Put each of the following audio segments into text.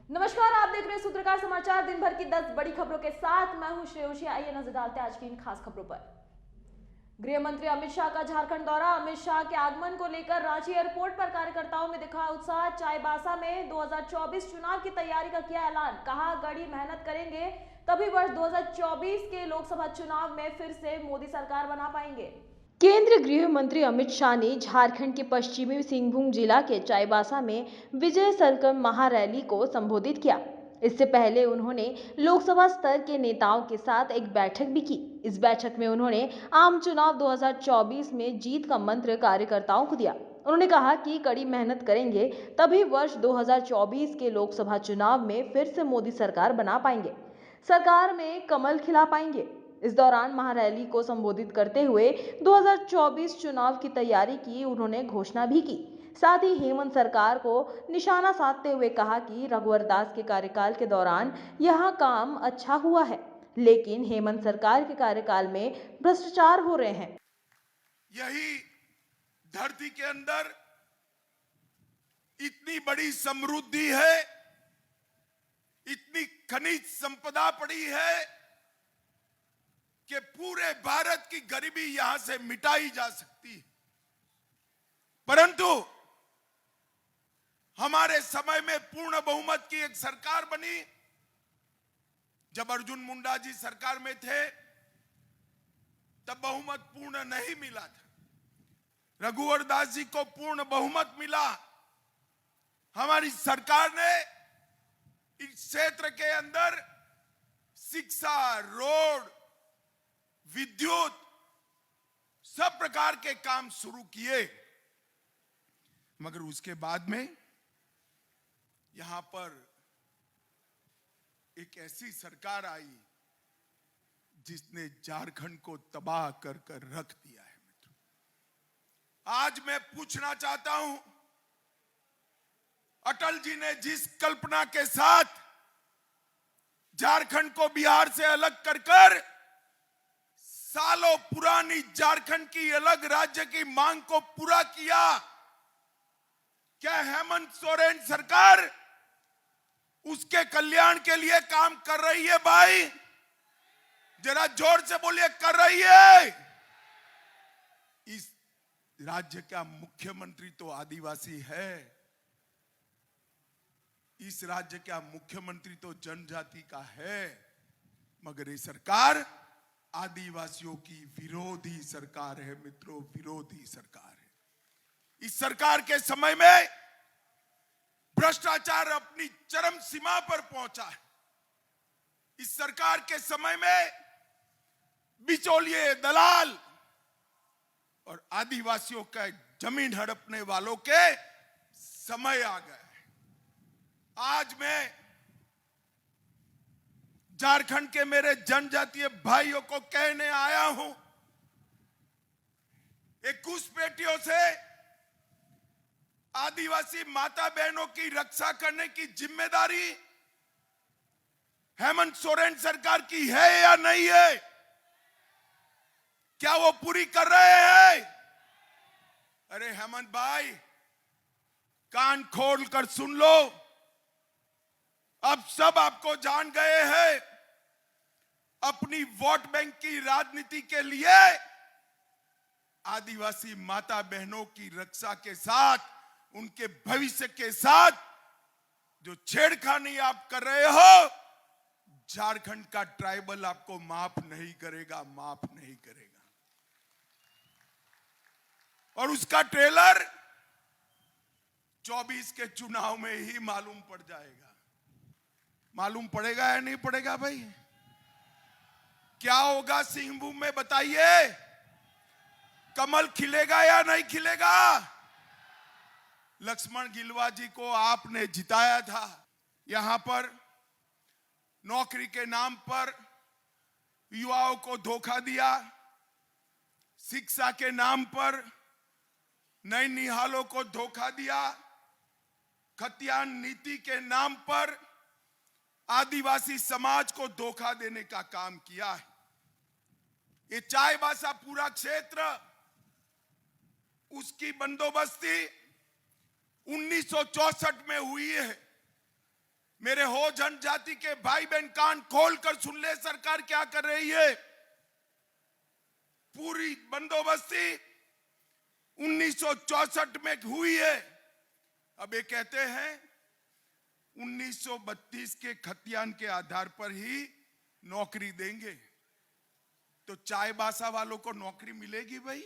नमस्कार, आप देख रहे हैं सूत्रकार समाचार। दिन भर की 10 बड़ी खबरों के साथ मैं हूं श्रेयोशी। आइए नजर डालते हैं आज की इन खास खबरों पर। गृह मंत्री अमित शाह का झारखंड दौरा। अमित शाह के आगमन को लेकर रांची एयरपोर्ट पर कार्यकर्ताओं में दिखा उत्साह। चाईबासा में 2024 चुनाव की तैयारी का किया ऐलान। कहा कड़ी मेहनत करेंगे तभी वर्ष 2024 के लोकसभा चुनाव में फिर से मोदी सरकार बना पाएंगे। केंद्रीय गृह मंत्री अमित शाह ने झारखंड के पश्चिमी सिंहभूम जिला के चाईबासा में विजय संकल्प महारैली को संबोधित किया। इससे पहले उन्होंने लोकसभा स्तर के नेताओं के साथ एक बैठक भी की। इस बैठक में उन्होंने आम चुनाव 2024 में जीत का मंत्र कार्यकर्ताओं को दिया। उन्होंने कहा कि कड़ी मेहनत करेंगे तभी वर्ष 2024 के लोकसभा चुनाव में फिर से मोदी सरकार बना पाएंगे, सरकार में कमल खिला पाएंगे। इस दौरान महारैली को संबोधित करते हुए 2024 चुनाव की तैयारी की उन्होंने घोषणा भी की। साथ ही हेमंत सरकार को निशाना साधते हुए कहा कि रघुवर दास के कार्यकाल के दौरान यह काम अच्छा हुआ है, लेकिन हेमंत सरकार के कार्यकाल में भ्रष्टाचार हो रहे हैं। यही धरती के अंदर इतनी बड़ी समृद्धि है, इतनी खनिज संपदा पड़ी है कि पूरे भारत की गरीबी यहां से मिटाई जा सकती है। परंतु हमारे समय में पूर्ण बहुमत की एक सरकार बनी। जब अर्जुन मुंडा जी सरकार में थे तब बहुमत पूर्ण नहीं मिला था। रघुवर दास जी को पूर्ण बहुमत मिला। हमारी सरकार ने इस क्षेत्र के अंदर शिक्षा, रोड, विद्युत, सब प्रकार के काम शुरू किए। मगर उसके बाद में यहां पर एक ऐसी सरकार आई जिसने झारखंड को तबाह कर कर रख दिया है। मित्रों, आज मैं पूछना चाहता हूं, अटल जी ने जिस कल्पना के साथ झारखंड को बिहार से अलग कर कर सालों पुरानी झारखंड की अलग राज्य की मांग को पूरा किया, क्या हेमंत सोरेन सरकार उसके कल्याण के लिए काम कर रही है? भाई जरा जोर से बोलिए, कर रही है? इस राज्य का मुख्यमंत्री तो आदिवासी है, इस राज्य का मुख्यमंत्री तो जनजाति का है, मगर ये सरकार आदिवासियों की विरोधी सरकार है। मित्रों, विरोधी सरकार है। इस सरकार के समय में भ्रष्टाचार अपनी चरम सीमा पर पहुंचा है। इस सरकार के समय में बिचौलिए, दलाल और आदिवासियों का जमीन हड़पने वालों के समय आ गए। आज मैं झारखंड के मेरे जनजातीय भाइयों को कहने आया हूं, एक घुसपैठियों से आदिवासी माता बहनों की रक्षा करने की जिम्मेदारी हेमंत सोरेन सरकार की है या नहीं है? क्या वो पूरी कर रहे हैं? अरे हेमंत भाई, कान खोल कर सुन लो। अब सब आपको जान गए हैं। अपनी वोट बैंक की राजनीति के लिए आदिवासी माता बहनों की रक्षा के साथ, उनके भविष्य के साथ जो छेड़खानी आप कर रहे हो, झारखंड का ट्राइबल आपको माफ नहीं करेगा, माफ नहीं करेगा। और उसका ट्रेलर 24 के चुनाव में ही मालूम पड़ जाएगा। मालूम पड़ेगा या नहीं पड़ेगा भाई? क्या होगा सिंहभूम में, बताइए? कमल खिलेगा या नहीं खिलेगा? लक्ष्मण गिलवा जी को आपने जिताया था। यहां पर नौकरी के नाम पर युवाओं को धोखा दिया, शिक्षा के नाम पर नैनिहालों को धोखा दिया, खतियान नीति के नाम पर आदिवासी समाज को धोखा देने का काम किया है। ये चाईबासा पूरा क्षेत्र, उसकी बंदोबस्ती 1964 में हुई है। मेरे हो जनजाति के भाई बहन कान खोल कर सुन ले, सरकार क्या कर रही है। पूरी बंदोबस्ती 1964 में हुई है। अब ये कहते हैं 1932 के खतियान के आधार पर ही नौकरी देंगे, तो चाय बासा वालों को नौकरी मिलेगी भाई?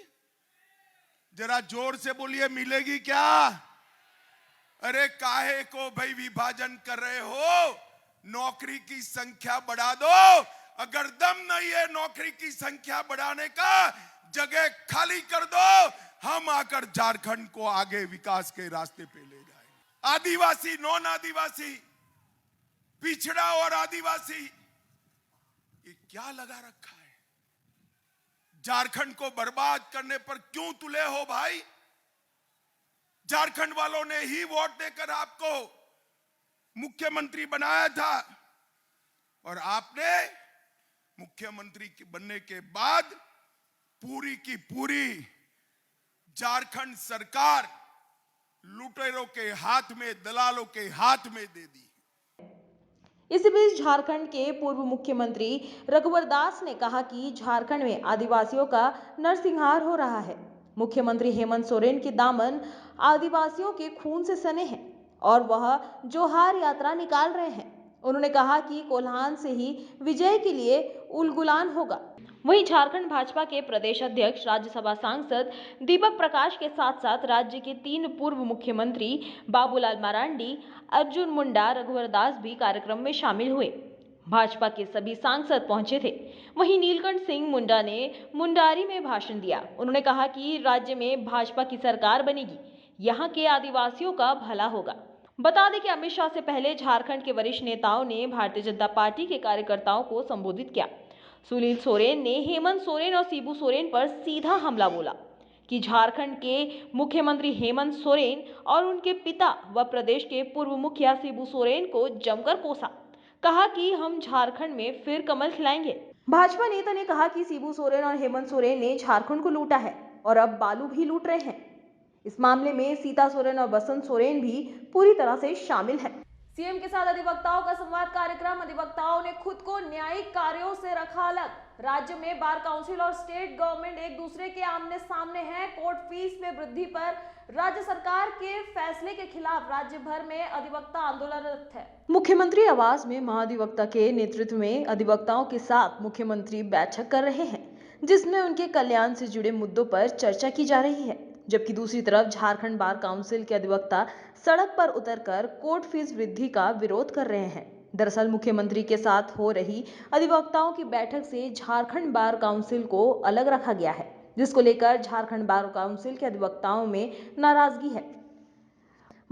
जरा जोर से बोलिए, मिलेगी क्या? अरे काहे को भाई विभाजन कर रहे हो? नौकरी की संख्या बढ़ा दो। अगर दम नहीं है नौकरी की संख्या बढ़ाने का, जगह खाली कर दो। हम आकर झारखंड को आगे विकास के रास्ते पे ले जाएंगे। आदिवासी, नॉन आदिवासी, पिछड़ा और आदिवासी, ये क्या लगा रखा है? झारखंड को बर्बाद करने पर क्यों तुले हो भाई? झारखंड वालों ने ही वोट देकर आपको मुख्यमंत्री बनाया था, और आपने मुख्यमंत्री बनने के बाद पूरी की पूरी झारखंड सरकार लुटेरों के हाथ में, दलालों के हाथ में दे दी। इसी बीच झारखंड के पूर्व मुख्यमंत्री रघुवर दास ने कहा कि झारखंड में आदिवासियों का नरसंहार हो रहा है। मुख्यमंत्री हेमंत सोरेन के दामन आदिवासियों के खून से सने हैं और वह जोहार यात्रा निकाल रहे हैं। उन्होंने कहा कि कोल्हान से ही विजय के लिए उलगुलान होगा। वहीं झारखंड भाजपा के प्रदेश अध्यक्ष, राज्यसभा सांसद दीपक प्रकाश के साथ साथ राज्य के 3 पूर्व मुख्यमंत्री बाबूलाल मरांडी, अर्जुन मुंडा, रघुवर दास भी कार्यक्रम में शामिल हुए। भाजपा के सभी सांसद पहुंचे थे। वहीं नीलकंठ सिंह मुंडा ने मुंडारी में भाषण दिया। उन्होंने कहा कि राज्य में भाजपा की सरकार बनेगी, यहाँ के आदिवासियों का भला होगा। बता दें कि अमित शाह से पहले झारखंड के वरिष्ठ नेताओं ने भारतीय जनता पार्टी के कार्यकर्ताओं को संबोधित किया। सुनील सोरेन ने हेमंत सोरेन और शिबू सोरेन पर सीधा हमला बोला कि झारखंड के मुख्यमंत्री हेमंत सोरेन और उनके पिता व प्रदेश के पूर्व मुखिया शिबू सोरेन को जमकर कोसा। कहा कि हम झारखंड में फिर कमल खिलाएंगे। भाजपा नेता ने कहा कि शिबू सोरेन और हेमंत सोरेन ने झारखंड को लूटा है और अब बालू भी लूट रहे हैं। इस मामले में सीता सोरेन और बसंत सोरेन भी पूरी तरह से शामिल हैं। सीएम के साथ अधिवक्ताओं का संवाद कार्यक्रम। अधिवक्ताओं ने खुद को न्यायिक कार्यों से रखा अलग। राज्य में बार काउंसिल और स्टेट गवर्नमेंट एक दूसरे के आमने सामने हैं। कोर्ट फीस में वृद्धि पर राज्य सरकार के फैसले के खिलाफ राज्य भर में अधिवक्ता आंदोलनरत है। मुख्यमंत्री आवास में महाधिवक्ता के नेतृत्व में अधिवक्ताओं के साथ मुख्यमंत्री बैठक कर रहे हैं, जिसमें उनके कल्याण से जुड़े मुद्दों पर चर्चा की जा रही है। जबकि दूसरी तरफ झारखंड बार काउंसिल के अधिवक्ता सड़क पर उतरकर कोर्ट फीस वृद्धि का विरोध कर रहे हैं। दरअसल मुख्यमंत्री के साथ हो रही अधिवक्ताओं की बैठक से झारखंड बार काउंसिल को अलग रखा गया है, जिसको लेकर झारखंड बार काउंसिल के अधिवक्ताओं में नाराजगी है।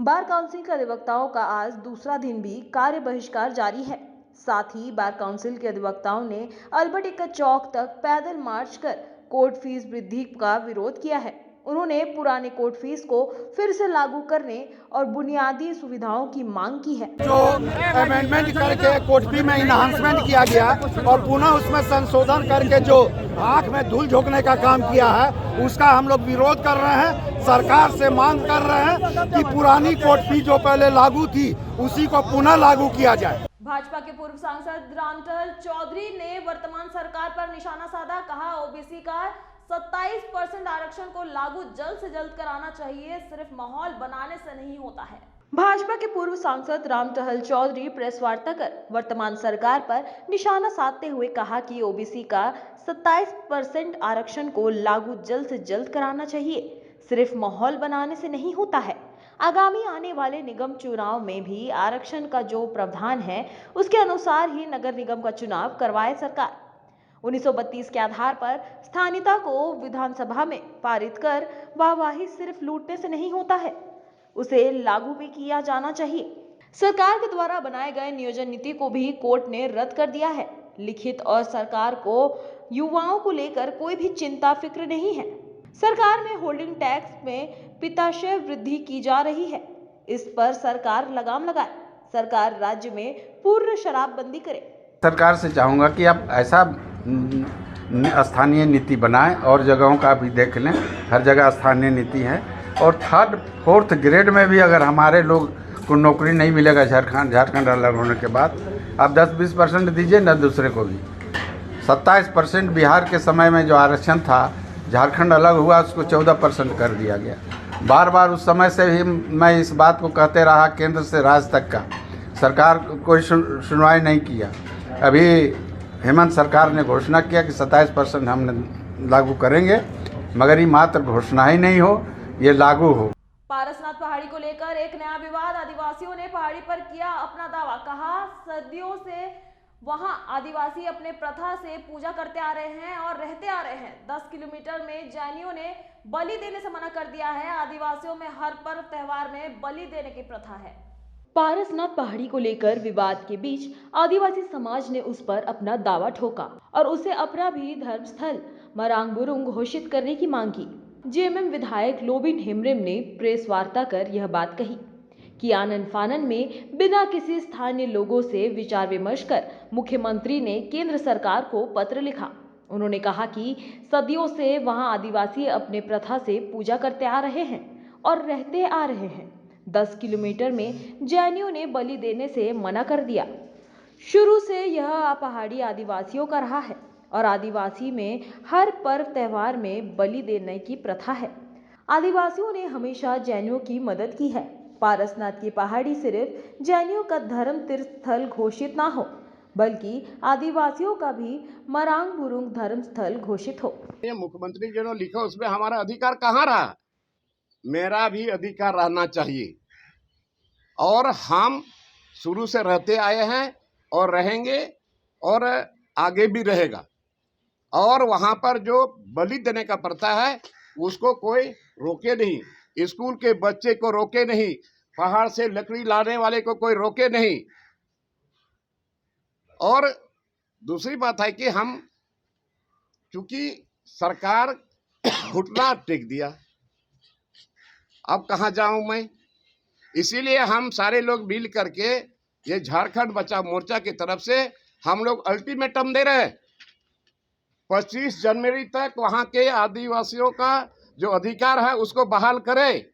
बार काउंसिल के अधिवक्ताओं का आज दूसरा दिन भी कार्य बहिष्कार जारी है। साथ ही बार काउंसिल के अधिवक्ताओं ने अल्बर्ट एक्का चौक तक पैदल मार्च कर कोर्ट फीस वृद्धि का विरोध किया है। उन्होंने पुराने कोर्ट फीस को फिर से लागू करने और बुनियादी सुविधाओं की मांग की है। जो अमेंडमेंट करके कोर्ट फी में इनहांसमेंट किया गया और पुनः उसमें संशोधन करके जो आंख में धूल झोंकने का काम किया है, उसका हम लोग विरोध कर रहे हैं। सरकार से मांग कर रहे हैं कि पुरानी कोर्ट फी जो पहले लागू थी उसी को पुनः लागू किया जाए। भाजपा के पूर्व सांसद रामटहल चौधरी ने वर्तमान सरकार पर निशाना साधा। कहा, ओबीसी का 27% आरक्षण को लागू जल्द से जल्द कराना चाहिए, सिर्फ माहौल बनाने से नहीं होता है। भाजपा के पूर्व सांसद रामटहल चौधरी प्रेस वार्ता कर वर्तमान सरकार पर निशाना साधते हुए कहा कि ओबीसी का 27% आरक्षण को लागू जल्द से जल्द कराना चाहिए, सिर्फ माहौल बनाने से नहीं होता है। आगामी आने वाले निगम चुनाव में भी आरक्षण का जो प्रावधान है उसके अनुसार ही नगर निगम का चुनाव करवाए सरकार। 1932 के आधार पर स्थानीयता को विधानसभा में पारित कर वाहवाही सिर्फ लूटने से नहीं होता है, उसे लागू भी किया जाना चाहिए। सरकार के द्वारा बनाए गए नियोजन नीति को भी कोर्ट ने रद्द कर दिया है। लिखित और सरकार को युवाओं को लेकर कोई भी चिंता फिक्र नहीं है। सरकार में होल्डिंग टैक्स में पिताशय वृद्धि की जा रही है, इस पर सरकार लगाम लगाए। सरकार राज्य में पूर्ण शराबबंदी करे। सरकार से चाहूँगा कि आप ऐसा स्थानीय नीति बनाएं और जगहों का भी देख लें, हर जगह स्थानीय नीति है। और 3rd 4th ग्रेड में भी अगर हमारे लोग को नौकरी नहीं मिलेगा झारखंड अलग होने के बाद। आप 10-20% दीजिए ना दूसरे को भी। 27% बिहार के समय में जो आरक्षण था, झारखंड अलग हुआ उसको 14% कर दिया गया। बार बार उस समय से ही मैं इस बात को कहते रहा, केंद्र से राज्य तक का सरकार कोई सुनवाई नहीं किया। अभी हेमंत सरकार ने घोषणा किया कि 27% हम लागू करेंगे, मगर ये मात्र घोषणा ही नहीं हो, ये लागू हो। पारसनाथ पहाड़ी को लेकर एक नया विवाद। आदिवासियों ने पहाड़ी पर किया अपना दावा। कहा सदियों से वहां आदिवासी अपने प्रथा से पूजा करते आ रहे हैं और रहते आ रहे हैं। 10 किलोमीटर में जैनियों ने बलि देने से मना कर दिया है। आदिवासियों में हर पर्व त्योहार में बलि देने की प्रथा है। पारसनाथ पहाड़ी को लेकर विवाद के बीच आदिवासी समाज ने उस पर अपना दावा ठोका और उसे अपना भी धर्मस्थल मरांग बुरुंग घोषित करने की मांग की। जेएमएम विधायक लोबिन हेम्ब्रेम ने प्रेस वार्ता कर यह बात कही कि आनन फानन में बिना किसी स्थानीय लोगों से विचार विमर्श कर मुख्यमंत्री ने केंद्र सरकार को पत्र लिखा। उन्होंने कहा कि सदियों से वहां आदिवासी अपने प्रथा से पूजा करते आ रहे हैं और रहते आ रहे हैं। 10 किलोमीटर में जैनियों ने बलि देने से मना कर दिया। शुरू से यह पहाड़ी आदिवासियों का रहा है और आदिवासी में हर पर्व त्योहार में बलि देने की प्रथा है। आदिवासियों ने हमेशा जैनियों की मदद की है। पारसनाथ की पहाड़ी सिर्फ जैनियों का धर्म तीर्थ स्थल घोषित ना हो, बल्कि आदिवासियों का भी मरांग बुरुंग धर्म स्थल घोषित हो। ये मुख्यमंत्री जी ने लिखा, उसमें हमारा अधिकार कहाँ रहा? मेरा भी अधिकार रहना चाहिए और हम शुरू से रहते आए हैं और रहेंगे और आगे भी रहेगा। और वहाँ पर जो बलि देने का प्रथा है उसको कोई रोके नहीं, स्कूल के बच्चे को रोके नहीं, पहाड़ से लकड़ी लाने वाले को कोई रोके नहीं। और दूसरी बात है कि हम चूंकि सरकार घुटना टेक दिया, अब कहाँ जाऊं मैं, इसीलिए हम सारे लोग मिल करके ये झारखंड बचाओ मोर्चा की तरफ से हम लोग अल्टीमेटम दे रहे हैं। 25 जनवरी तक वहां के आदिवासियों का जो अधिकार है उसको बहाल करें।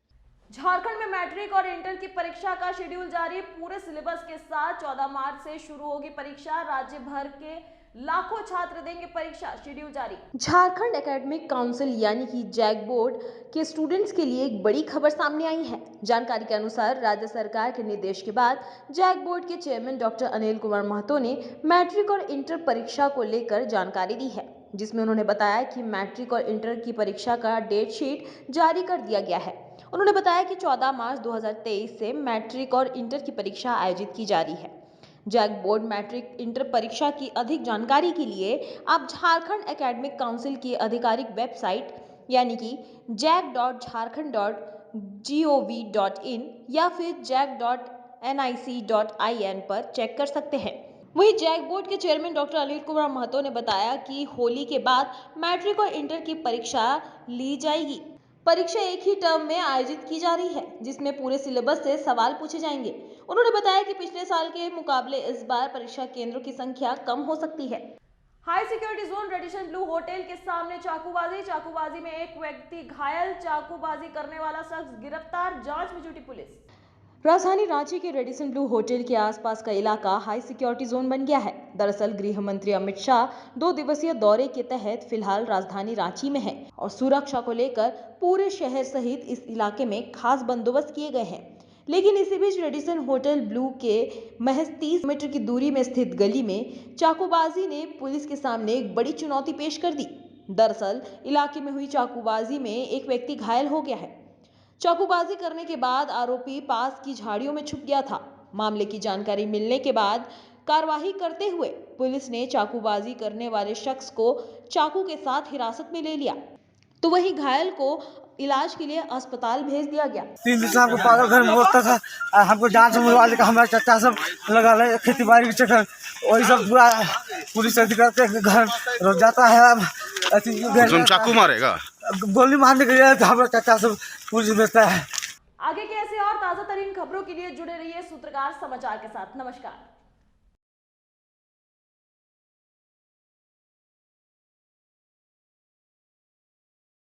झारखंड में मैट्रिक और इंटर की परीक्षा का शेड्यूल जारी। पूरे सिलेबस के साथ 14 मार्च से शुरू होगी परीक्षा। राज्य भर के लाखों छात्र देंगे परीक्षा, शेड्यूल जारी। झारखंड एकेडमिक काउंसिल यानी कि जैक बोर्ड के स्टूडेंट्स के लिए एक बड़ी खबर सामने आई है। जानकारी के अनुसार राज्य सरकार के निर्देश के बाद जैक बोर्ड के चेयरमैन डॉक्टर अनिल कुमार महतो ने मैट्रिक और इंटर परीक्षा को लेकर जानकारी दी है, जिसमें उन्होंने बताया कि मैट्रिक और इंटर की परीक्षा का डेट शीट जारी कर दिया गया है। उन्होंने बताया कि 14 मार्च 2023 से मैट्रिक और इंटर की परीक्षा आयोजित की जा रही है। जैक बोर्ड मैट्रिक इंटर परीक्षा की अधिक जानकारी के लिए आप झारखंड एकेडमिक काउंसिल की आधिकारिक वेबसाइट यानी कि jac.jharkhand.gov.in या फिर jac.nic.in पर चेक कर सकते हैं। वहीं जैक बोर्ड के चेयरमैन डॉक्टर अनिल कुमार महतो ने बताया कि होली के बाद मैट्रिक और इंटर की परीक्षा ली जाएगी। परीक्षा एक ही टर्म में आयोजित की जा रही है, जिसमें पूरे सिलेबस से सवाल पूछे जाएंगे। उन्होंने बताया कि पिछले साल के मुकाबले इस बार परीक्षा केंद्रों की संख्या कम हो सकती है। High security zone Radisson Blu hotel के सामने चाकूबाजी में एक व्यक्ति घायल, चाकूबाजी करने वाला शख्स गिरफ्तार, जांच में जुटी पुलिस। राजधानी रांची के रेडिसन ब्लू होटल के आसपास का इलाका हाई सिक्योरिटी जोन बन गया है। दरअसल गृह मंत्री अमित शाह 2 दिवसीय दौरे के तहत फिलहाल राजधानी रांची में है और सुरक्षा को लेकर पूरे शहर सहित इस इलाके में खास बंदोबस्त किए गए हैं। लेकिन इसी बीच रेडिसन होटल ब्लू के महज 30 मीटर की दूरी में स्थित गली में चाकूबाजी ने पुलिस के सामने एक बड़ी चुनौती पेश कर दी। दरअसल इलाके में हुई चाकूबाजी में एक व्यक्ति घायल हो गया है। चाकूबाजी करने के बाद आरोपी पास की झाड़ियों में छुप गया था। मामले की जानकारी मिलने के बाद कार्रवाई करते हुए पुलिस ने चाकूबाजी करने वाले शख्स को चाकू के साथ हिरासत में ले लिया, तो वहीं घायल को इलाज के लिए अस्पताल भेज दिया गया। 3 दिन से हमको पागल घर में बोलता था, हमको जांच मुलवा लेकर हमारा चाचा सब लगा रहे खेती बाड़ी के चक्कर, वही सब पूरा पुलिस अधिकारी के घर रुक जाता है। अब चाकू मारेगा, गोली मारने के लिए तो हमारा चाचा सब पुलिस भेजता है। आगे के ऐसे और ताजा तरीन खबरों के लिए जुड़े रहिए सूत्रकार समाचार के साथ। नमस्कार।